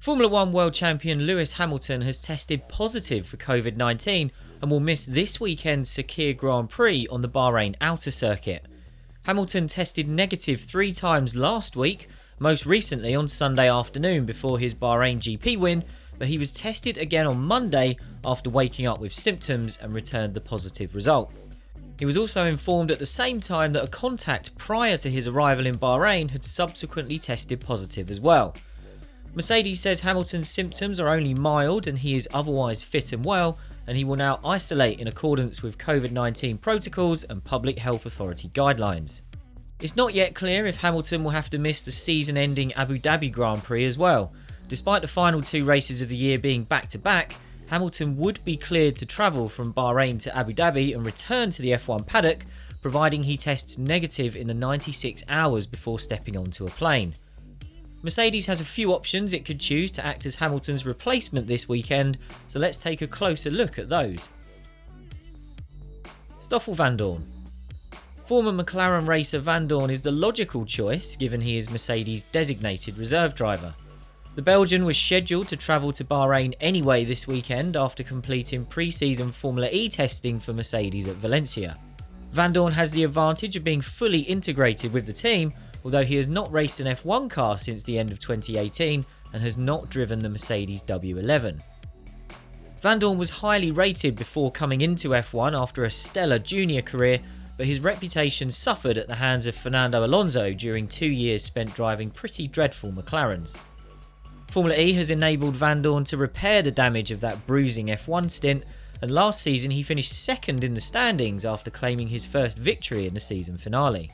Formula 1 World Champion Lewis Hamilton has tested positive for COVID-19 and will miss this weekend's Sakhir Grand Prix on the Bahrain Outer circuit. Hamilton tested negative 3 times last week, most recently on Sunday afternoon before his Bahrain GP win, but he was tested again on Monday after waking up with symptoms and returned the positive result. He was also informed at the same time that a contact prior to his arrival in Bahrain had subsequently tested positive as well. Mercedes says Hamilton's symptoms are only mild and he is otherwise fit and well, and he will now isolate in accordance with COVID-19 protocols and public health authority guidelines. It's not yet clear if Hamilton will have to miss the season-ending Abu Dhabi Grand Prix as well. Despite the final 2 races of the year being back-to-back, Hamilton would be cleared to travel from Bahrain to Abu Dhabi and return to the F1 paddock, providing he tests negative in the 96 hours before stepping onto a plane. Mercedes has a few options it could choose to act as Hamilton's replacement this weekend, so let's take a closer look at those. Stoffel Vandoorne. Former McLaren racer Vandoorne is the logical choice given he is Mercedes' designated reserve driver. The Belgian was scheduled to travel to Bahrain anyway this weekend after completing pre-season Formula E testing for Mercedes at Valencia. Vandoorne has the advantage of being fully integrated with the team, although he has not raced an F1 car since the end of 2018 and has not driven the Mercedes W11. Vandoorne was highly rated before coming into F1 after a stellar junior career, but his reputation suffered at the hands of Fernando Alonso during 2 years spent driving pretty dreadful McLarens. Formula E has enabled Vandoorne to repair the damage of that bruising F1 stint, and last season he finished second in the standings after claiming his first victory in the season finale.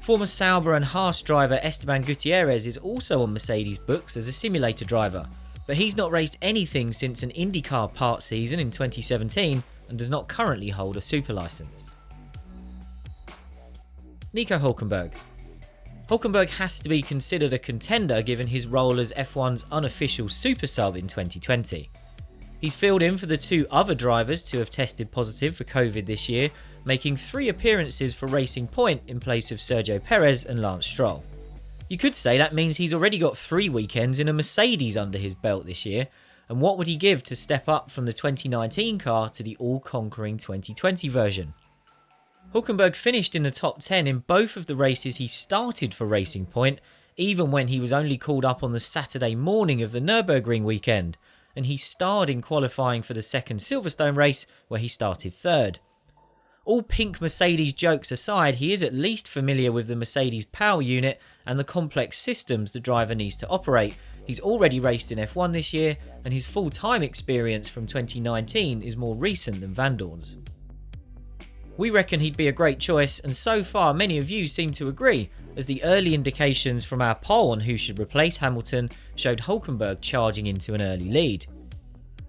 Former Sauber and Haas driver Esteban Gutierrez is also on Mercedes' books as a simulator driver, but he's not raced anything since an IndyCar part season in 2017 and does not currently hold a super license. Nico Hulkenberg. Hulkenberg has to be considered a contender given his role as F1's unofficial super sub in 2020. He's filled in for the 2 other drivers to have tested positive for COVID this year, making 3 appearances for Racing Point in place of Sergio Perez and Lance Stroll. You could say that means he's already got 3 weekends in a Mercedes under his belt this year, and what would he give to step up from the 2019 car to the all-conquering 2020 version? Hulkenberg finished in the top 10 in both of the races he started for Racing Point, even when he was only called up on the Saturday morning of the Nürburgring weekend, and he starred in qualifying for the second Silverstone race where he started 3rd. All pink Mercedes jokes aside, he is at least familiar with the Mercedes power unit and the complex systems the driver needs to operate. He's already raced in F1 this year, and his full-time experience from 2019 is more recent than Vandoorne's. We reckon he'd be a great choice, and so far many of you seem to agree, as the early indications from our poll on who should replace Hamilton showed Hulkenberg charging into an early lead.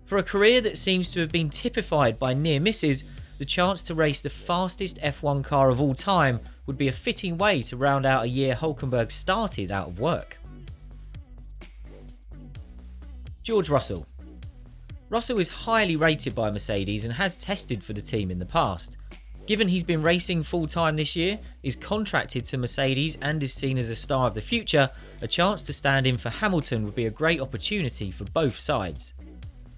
For a career that seems to have been typified by near misses, the chance to race the fastest F1 car of all time would be a fitting way to round out a year Hulkenberg started out of work. George Russell. Russell is highly rated by Mercedes and has tested for the team in the past. Given he's been racing full-time this year, is contracted to Mercedes and is seen as a star of the future, a chance to stand in for Hamilton would be a great opportunity for both sides.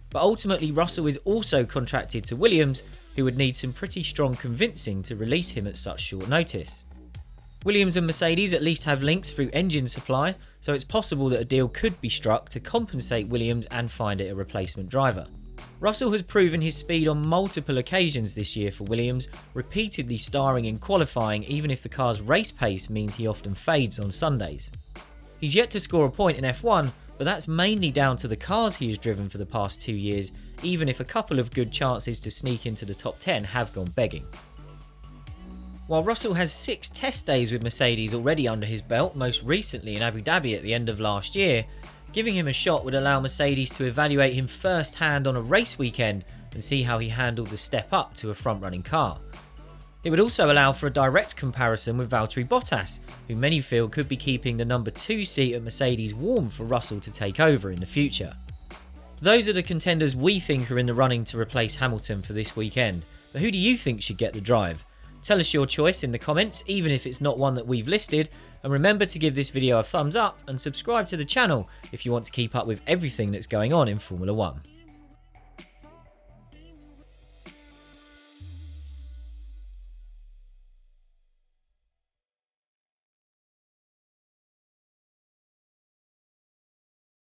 But ultimately Russell is also contracted to Williams, who would need some pretty strong convincing to release him at such short notice. Williams and Mercedes at least have links through engine supply, so it's possible that a deal could be struck to compensate Williams and find it a replacement driver. Russell has proven his speed on multiple occasions this year for Williams, repeatedly starring in qualifying even if the car's race pace means he often fades on Sundays. He's yet to score a point in F1, but that's mainly down to the cars he has driven for the past 2 years, even if a couple of good chances to sneak into the top 10 have gone begging. While Russell has 6 test days with Mercedes already under his belt, most recently in Abu Dhabi at the end of last year, giving him a shot would allow Mercedes to evaluate him first-hand on a race weekend and see how he handled the step up to a front-running car. It would also allow for a direct comparison with Valtteri Bottas, who many feel could be keeping the number 2 seat at Mercedes warm for Russell to take over in the future. Those are the contenders we think are in the running to replace Hamilton for this weekend, but who do you think should get the drive? Tell us your choice in the comments, even if it's not one that we've listed, And remember to give this video a thumbs up and subscribe to the channel if you want to keep up with everything that's going on in Formula 1.